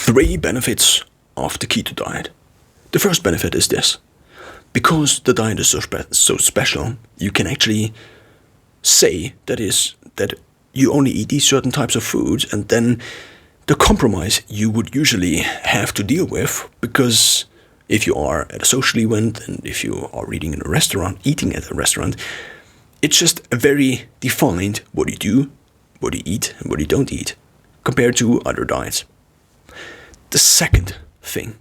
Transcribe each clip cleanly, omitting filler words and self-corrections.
Three benefits of the keto diet. The first benefit is this. Because the diet is so special, you can actually say that you only eat these certain types of foods, and then the compromise you would usually have to deal with, because if you are at a social event and if you are eating at a restaurant, it's just very defined what you do, what you eat, and what you don't eat, compared to other diets. The second thing,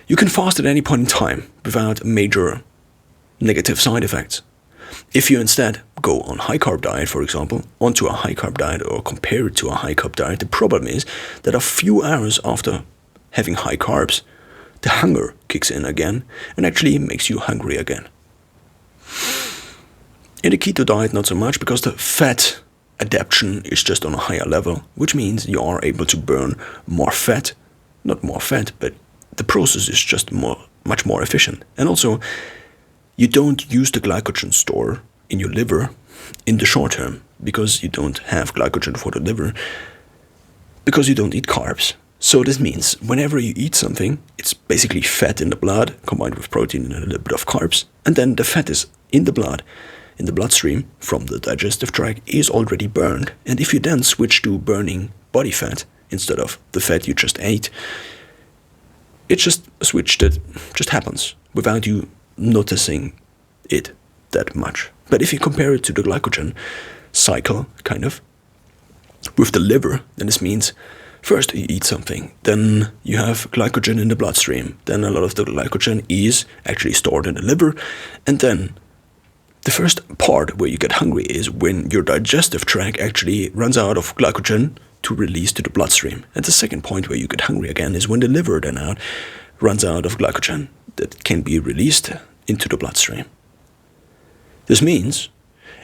you can fast at any point in time without major negative side effects. If you instead go on high carb diet, for example, onto a high carb diet or compare it to a high carb diet, the problem is that a few hours after having high carbs, the hunger kicks in again and actually makes you hungry again. In the keto diet, not so much, because the fat adaptation is just on a higher level, which means you are able to burn more fat. Not more fat, but the process is just much more efficient. And also, you don't use the glycogen store in your liver in the short term, because you don't have glycogen for the liver, because you don't eat carbs. So this means whenever you eat something, it's basically fat in the blood combined with protein and a little bit of carbs, and then the fat is in the blood, in the bloodstream from the digestive tract, is already burned. And if you then switch to burning body fat instead of the fat you just ate, it's just a switch that just happens without you noticing it that much. But if you compare it to the glycogen cycle, kind of, with the liver, then this means first you eat something, then you have glycogen in the bloodstream, then a lot of the glycogen is actually stored in the liver, and then the first part where you get hungry is when your digestive tract actually runs out of glycogen to release to the bloodstream. And the second point where you get hungry again is when the liver then runs out of glycogen that can be released into the bloodstream. This means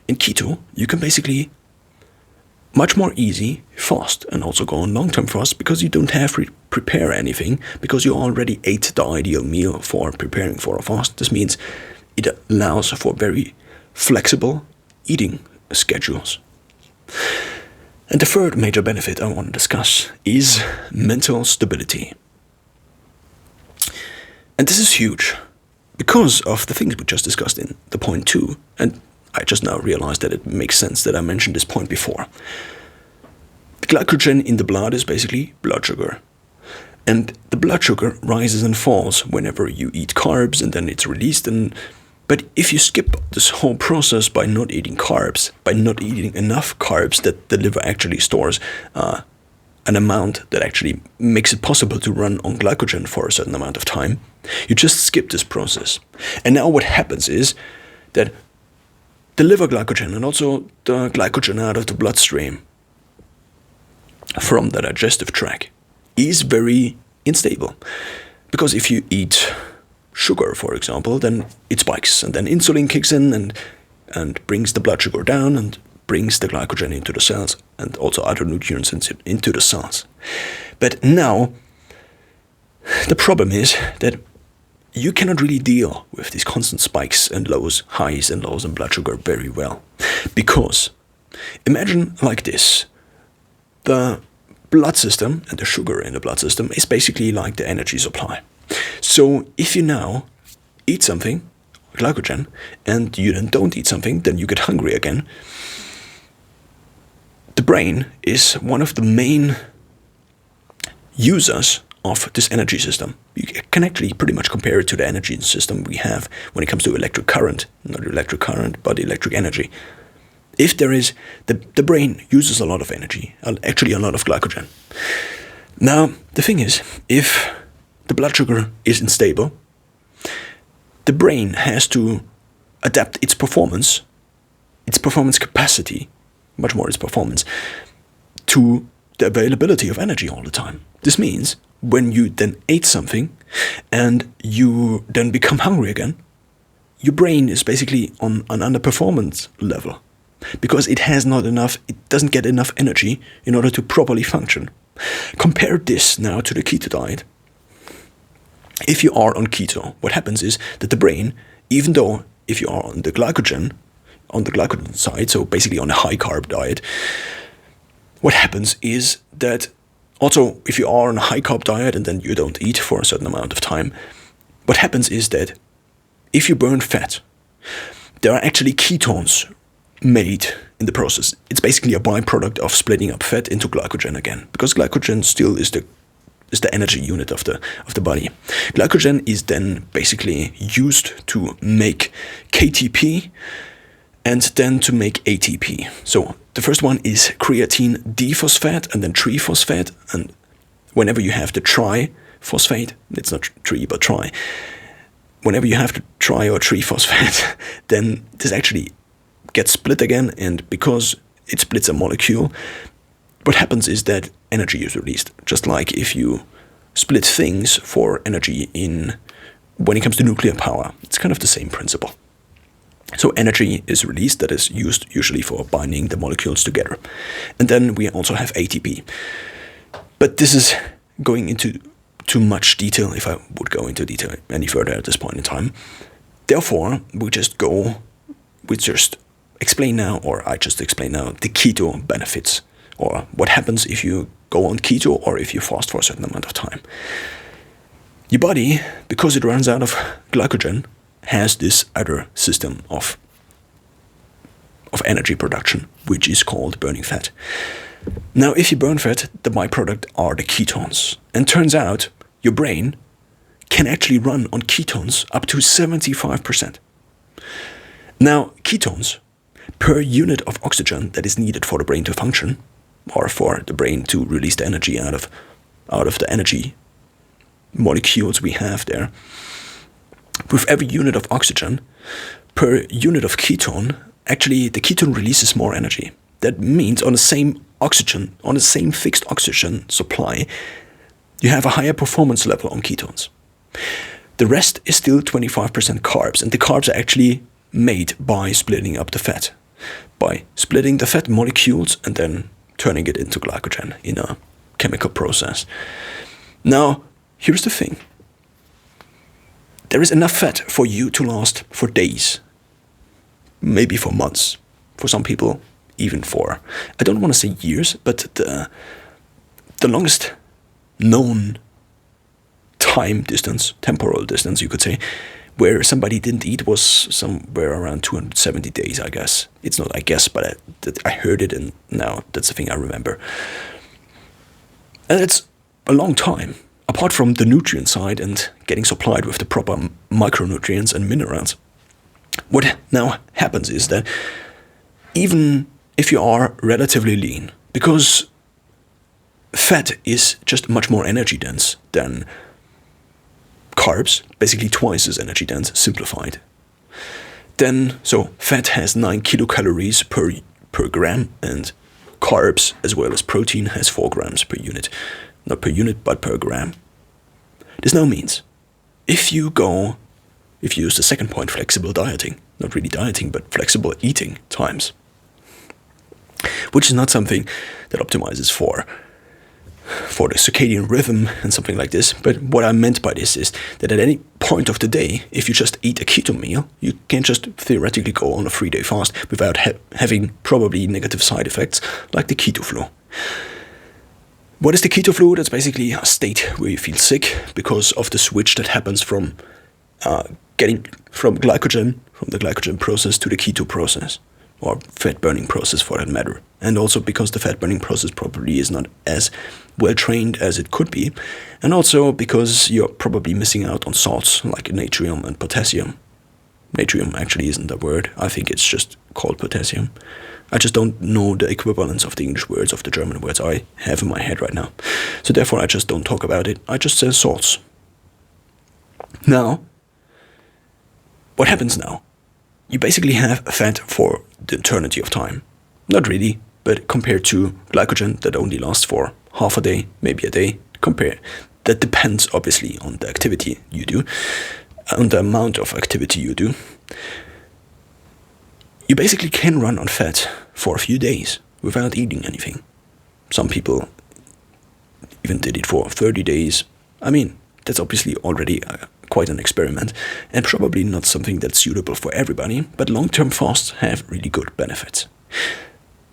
in keto you can basically much more easy fast and also go on long-term fast, because you don't have to prepare anything, because you already ate the ideal meal for preparing for a fast. This means it allows for very flexible eating schedules. And the third major benefit I want to discuss is mental stability. And this is huge because of the things we just discussed in the point 2. And I just now realized that it makes sense that I mentioned this point before. The glycogen in the blood is basically blood sugar. And the blood sugar rises and falls whenever you eat carbs, and then it's released. But if you skip this whole process by not eating carbs, by not eating enough carbs that the liver actually stores an amount that actually makes it possible to run on glycogen for a certain amount of time, you just skip this process. And now what happens is that the liver glycogen and also the glycogen out of the bloodstream from the digestive tract is very unstable. Because if you eat sugar, for example, then it spikes, and then insulin kicks in and brings the blood sugar down and brings the glycogen into the cells and also other nutrients into the cells. But now the problem is that you cannot really deal with these constant spikes and lows, highs and lows in blood sugar very well. Because imagine like this: the blood system and the sugar in the blood system is basically like the energy supply. So if you now eat something, glycogen, and you then don't eat something, then you get hungry again. The brain is one of the main users of this energy system. You can actually pretty much compare it to the energy system we have when it comes to electric current. Not electric current, but electric energy. If there is, the brain uses a lot of energy, actually a lot of glycogen. Now, the thing is, if the blood sugar is unstable, the brain has to adapt its performance capacity, much more its performance, to the availability of energy all the time. This means when you then ate something and you then become hungry again, your brain is basically on an underperformance level because it doesn't get enough energy in order to properly function. Compare this now to the keto diet. If you are on keto, what happens is that the brain, even though if you are on the glycogen side, so basically on a high carb diet, what happens is that Also, if you are on a high carb diet and then you don't eat for a certain amount of time, what happens is that if you burn fat, there are actually ketones made in the process. It's basically a byproduct of splitting up fat into glycogen again, because glycogen still is the energy unit of the body. Glycogen is then basically used to make KTP and then to make ATP. So the first one is creatine diphosphate and then triphosphate. And whenever you have the triphosphate, it's not tri but tri. Whenever you have the tri or triphosphate, then this actually gets split again. And because it splits a molecule, what happens is that energy is released. Just like if you split things for energy when it comes to nuclear power, it's kind of the same principle. So energy is released that is used usually for binding the molecules together. And then we also have ATP. But this is going into too much detail if I would go into detail any further at this point in time. Therefore, I just explain now the keto benefits, or what happens if you go on keto or if you fast for a certain amount of time. Your body, because it runs out of glycogen, has this other system of energy production, which is called burning fat. Now, if you burn fat, the byproduct are the ketones. And turns out your brain can actually run on ketones up to 75%. Now, ketones, per unit of oxygen that is needed for the brain to function, or for the brain to release the energy out of the energy molecules we have there, with every unit of oxygen, per unit of ketone, actually the ketone releases more energy. That means on the same oxygen, on the same fixed oxygen supply, you have a higher performance level on ketones. The rest is still 25% carbs, and the carbs are actually made by splitting up the fat, by splitting the fat molecules and then turning it into glycogen in a chemical process. Now, here's the thing. There is enough fat for you to last for days, maybe for months, for some people even for, I don't want to say years, but the longest known temporal distance you could say, where somebody didn't eat was somewhere around 270 days, I guess. It's not I guess, but I heard it, and now that's the thing I remember. And it's a long time, apart from the nutrient side and getting supplied with the proper micronutrients and minerals. What now happens is that even if you are relatively lean, because fat is just much more energy dense than carbs, basically twice as energy dense, simplified. Then, so fat has 9 kilocalories per gram, and carbs as well as protein has 4 grams per unit. Not per unit, but per gram. This now means, if you use the second point, flexible dieting, not really dieting, but flexible eating times, which is not something that optimizes for the circadian rhythm and something like this. But what I meant by this is that at any point of the day, if you just eat a keto meal, you can just theoretically go on a 3-day fast without having probably negative side effects like the keto flu. What is the keto flu? That's basically a state where you feel sick because of the switch that happens from getting from the glycogen process to the keto process, or fat burning process for that matter. And also because the fat burning process probably is not as well trained as it could be. And also because you're probably missing out on salts like natrium and potassium. Natrium actually isn't a word. I think it's just called potassium. I just don't know the equivalence of the English words of the German words I have in my head right now. So therefore I just don't talk about it. I just say salts. Now, what happens now? You basically have fat for the eternity of time. Not really, but compared to glycogen that only lasts for half a day, maybe a day, that depends obviously on the activity you do, on the amount of activity you do. You basically can run on fat for a few days without eating anything. Some people even did it for 30 days. I mean, that's obviously already quite an experiment, and probably not something that's suitable for everybody, but long-term fasts have really good benefits.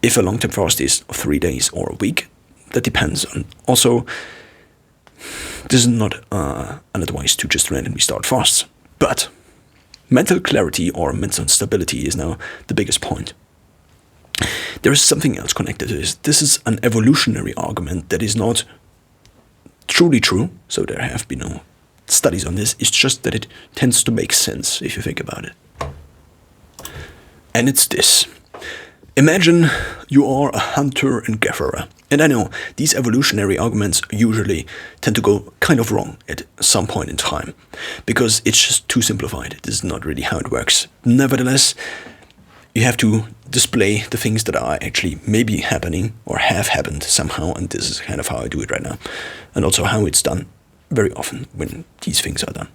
If a long-term fast is 3 days or a week, that depends on. Also, this is not an advice to just randomly start fasts, but mental clarity or mental stability is now the biggest point. There is something else connected to this. This is an evolutionary argument that is not truly true, so there have been no studies on this. It's just that it tends to make sense if you think about it. And it's this. Imagine you are a hunter and gatherer. And I know these evolutionary arguments usually tend to go kind of wrong at some point in time, because it's just too simplified. This is not really how it works. Nevertheless, you have to display the things that are actually maybe happening or have happened somehow, and this is kind of how I do it right now, and also how it's done very often when these things are done.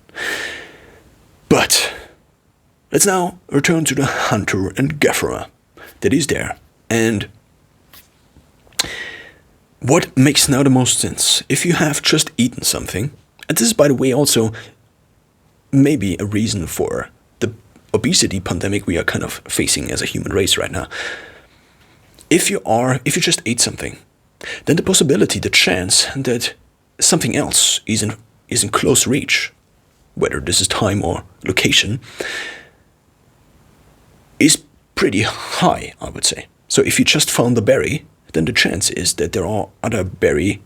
But let's now return to the hunter and gatherer that is there. And what makes now the most sense? If you have just eaten something, and this is, by the way, also maybe a reason for the obesity pandemic we are kind of facing as a human race right now. If you just ate something, then the possibility, the chance that something else is in close reach, whether this is time or location, is pretty high, I would say. So if you just found a berry, then the chance is that there are other berries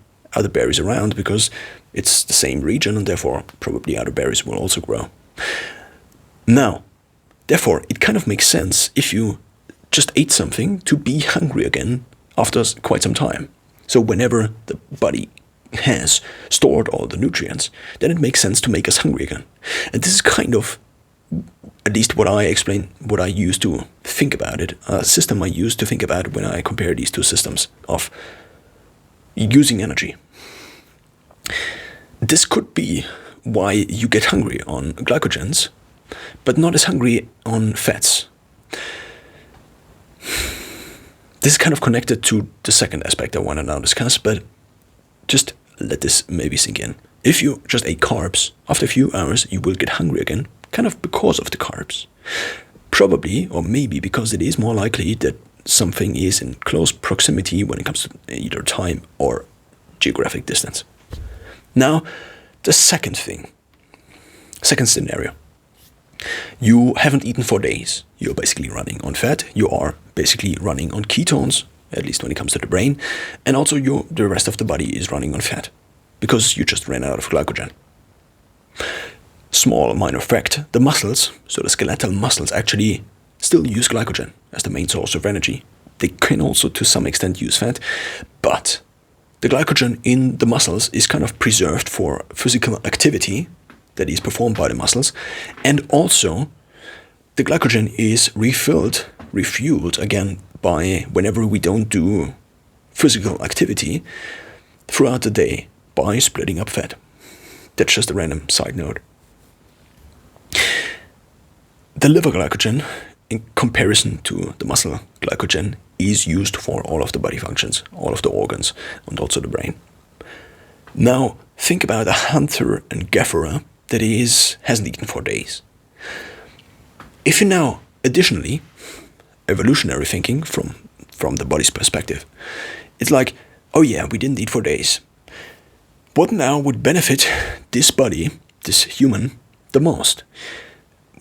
around, because it's the same region, and therefore probably other berries will also grow. Now, therefore, it kind of makes sense if you just ate something to be hungry again after quite some time. So whenever the body has stored all the nutrients, then it makes sense to make us hungry again. And this is kind of, at least what I used to think about it, a system I used to think about when I compare these two systems of using energy. This could be why you get hungry on glycogens, but not as hungry on fats. This is kind of connected to the second aspect I want to now discuss, but just let this maybe sink in. If you just ate carbs, after a few hours you will get hungry again, kind of because of the carbs. Probably, or maybe because it is more likely that something is in close proximity when it comes to either time or geographic distance. Now, the second scenario. You haven't eaten for days. You're basically running on fat. You are basically running on ketones, at least when it comes to the brain. And also the rest of the body is running on fat, because you just ran out of glycogen. Small minor fact, the muscles, so the skeletal muscles, actually still use glycogen as the main source of energy. They can also to some extent use fat, but the glycogen in the muscles is kind of preserved for physical activity that is performed by the muscles, and also the glycogen is refueled again by whenever we don't do physical activity throughout the day by splitting up fat. That's just a random side note. The liver glycogen, in comparison to the muscle glycogen, is used for all of the body functions, all of the organs, and also the brain. Now, think about a hunter and gatherer that hasn't eaten for days. If you now, additionally, evolutionary thinking from the body's perspective, it's like, oh yeah, we didn't eat for days. What now would benefit this body, this human, the most?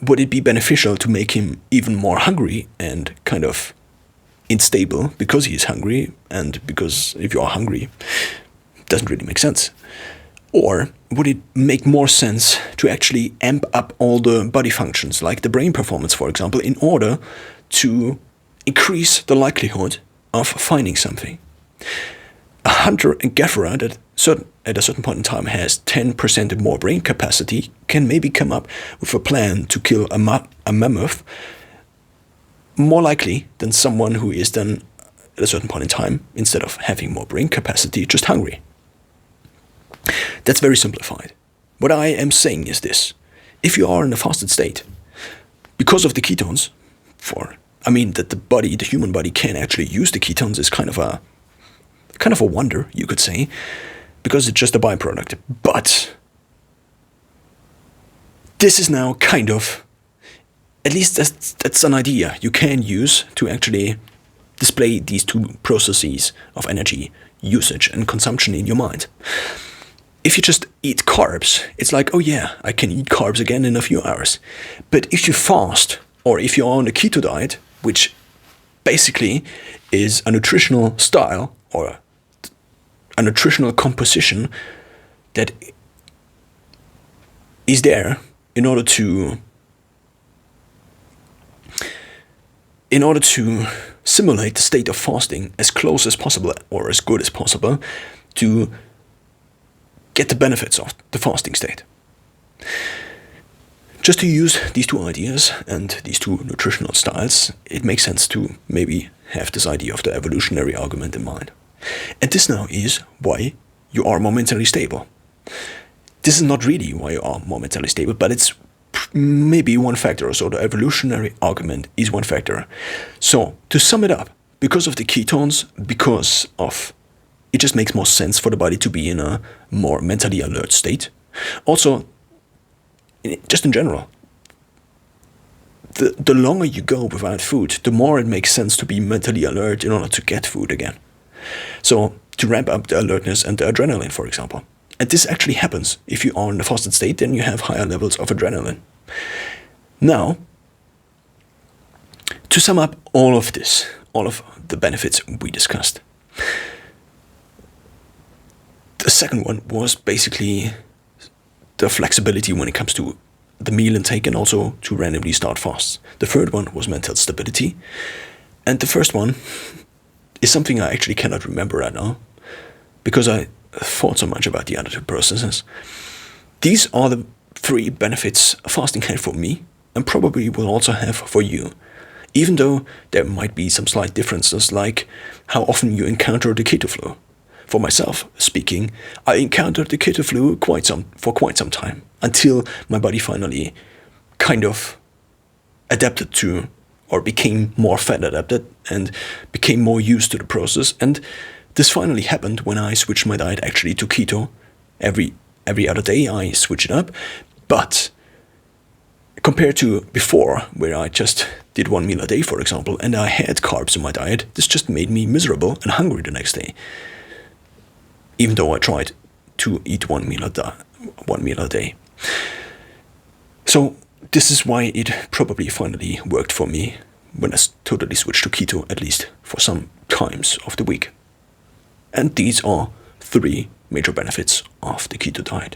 Would it be beneficial to make him even more hungry and kind of unstable because he is hungry, and because if you are hungry, it doesn't really make sense? Or would it make more sense to actually amp up all the body functions, like the brain performance, for example, in order to increase the likelihood of finding something? A hunter and gatherer that at a certain point in time has 10% more brain capacity can maybe come up with a plan to kill a mammoth more likely than someone who is then at a certain point in time, instead of having more brain capacity, just hungry. That's very simplified. What I am saying is this: if you are in a fasted state, because of the ketones, that the human body can actually use the ketones is kind of a wonder, you could say, because it's just a byproduct. But this is now kind of, at least that's an idea you can use to actually display these two processes of energy usage and consumption in your mind. If you just eat carbs, it's like, oh yeah, I can eat carbs again in a few hours. But if you fast, or if you're on a keto diet, which basically is a nutritional style or a nutritional composition that is there in order to simulate the state of fasting as close as possible or as good as possible to get the benefits of the fasting state. Just to use these two ideas and these two nutritional styles, it makes sense to maybe have this idea of the evolutionary argument in mind. And this now is why you are more mentally stable. This is not really why you are more mentally stable, but it's maybe one factor. So the evolutionary argument is one factor. So to sum it up, because of the ketones, it just makes more sense for the body to be in a more mentally alert state. Also, just in general, the longer you go without food, the more it makes sense to be mentally alert in order to get food again. So to ramp up the alertness and the adrenaline, for example. And this actually happens. If you are in a fasted state, then you have higher levels of adrenaline. Now, to sum up all of this, all of the benefits we discussed, the second one was basically the flexibility when it comes to the meal intake and also to randomly start fasts. The third one was mental stability. And the first one is something I actually cannot remember right now because I thought so much about the other two processes. These are the three benefits fasting had for me and probably will also have for you, even though there might be some slight differences like how often you encounter the keto flu. For myself speaking, I encountered the keto flu for quite some time until my body finally kind of adapted to or became more fat adapted and became more used to the process. And this finally happened when I switched my diet actually to keto. Every other day I switch it up. But compared to before, where I just did one meal a day, for example, and I had carbs in my diet, this just made me miserable and hungry the next day. Even though I tried to eat one meal a day. So this is why it probably finally worked for me when I totally switched to keto, at least for some times of the week. And these are 3 major benefits of the keto diet.